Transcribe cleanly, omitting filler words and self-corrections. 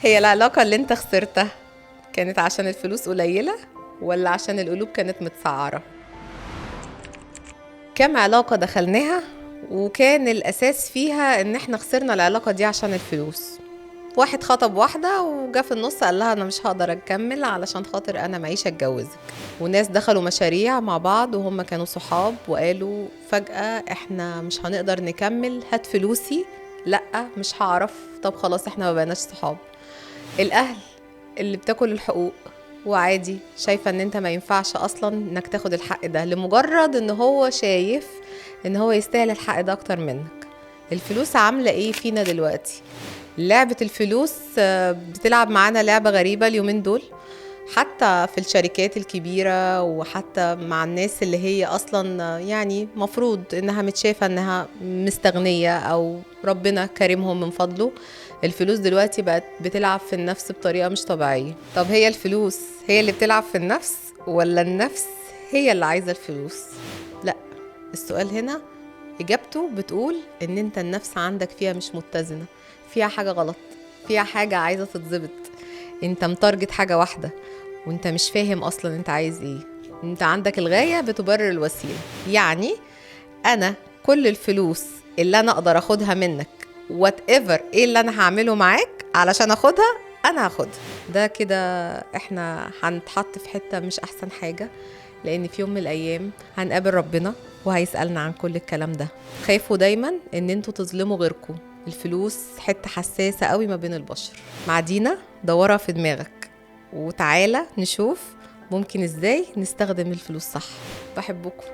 هي العلاقة اللي انت خسرتها كانت عشان الفلوس قليلة ولا عشان القلوب كانت متسعرة؟ كم علاقة دخلناها وكان الأساس فيها إن احنا خسرنا العلاقة دي عشان الفلوس. واحد خطب واحدة وجا في النص قال لها أنا مش هقدر أكمل علشان خاطر أنا معيش أتجوزك. وناس دخلوا مشاريع مع بعض وهم كانوا صحاب وقالوا فجأة احنا مش هنقدر نكمل، هات فلوسي. لأ مش هعرف. طب خلاص احنا ما بقناش صحاب. الأهل اللي بتاكل الحقوق وعادي شايفة ان انت ما ينفعش اصلا انك تاخد الحق ده لمجرد ان هو شايف ان هو يستاهل الحق ده اكتر منك. الفلوس عاملة ايه فينا دلوقتي؟ لعبة الفلوس بتلعب معانا لعبة غريبة اليومين دول، حتى في الشركات الكبيرة وحتى مع الناس اللي هي أصلا يعني مفروض إنها متشافة إنها مستغنية أو ربنا كريمهم من فضله. الفلوس دلوقتي بقت بتلعب في النفس بطريقة مش طبيعية. طب هي الفلوس هي اللي بتلعب في النفس ولا النفس هي اللي عايزة الفلوس؟ لا، السؤال هنا إجابته بتقول إن أنت النفس عندك فيها مش متزنة، فيها حاجة غلط، فيها حاجة عايزة تتظبط. أنت متارجت حاجة واحدة وأنت مش فاهم أصلا أنت عايز إيه. أنت عندك الغاية بتبرر الوسيلة. يعني أنا كل الفلوس اللي أنا أقدر أخدها منك whatever إيه اللي أنا هعمله معاك علشان أخدها أنا هاخدها. ده كده إحنا هنتحط في حتة مش أحسن حاجة، لأن في يوم من الأيام هنقابل ربنا وهيسألنا عن كل الكلام ده. خايفوا دايما ان انتوا تظلموا غيركم. الفلوس حتة حساسة قوي ما بين البشر. مع دينا دورها في دماغك وتعالى نشوف ممكن ازاي نستخدم الفلوس صح. بحبكم.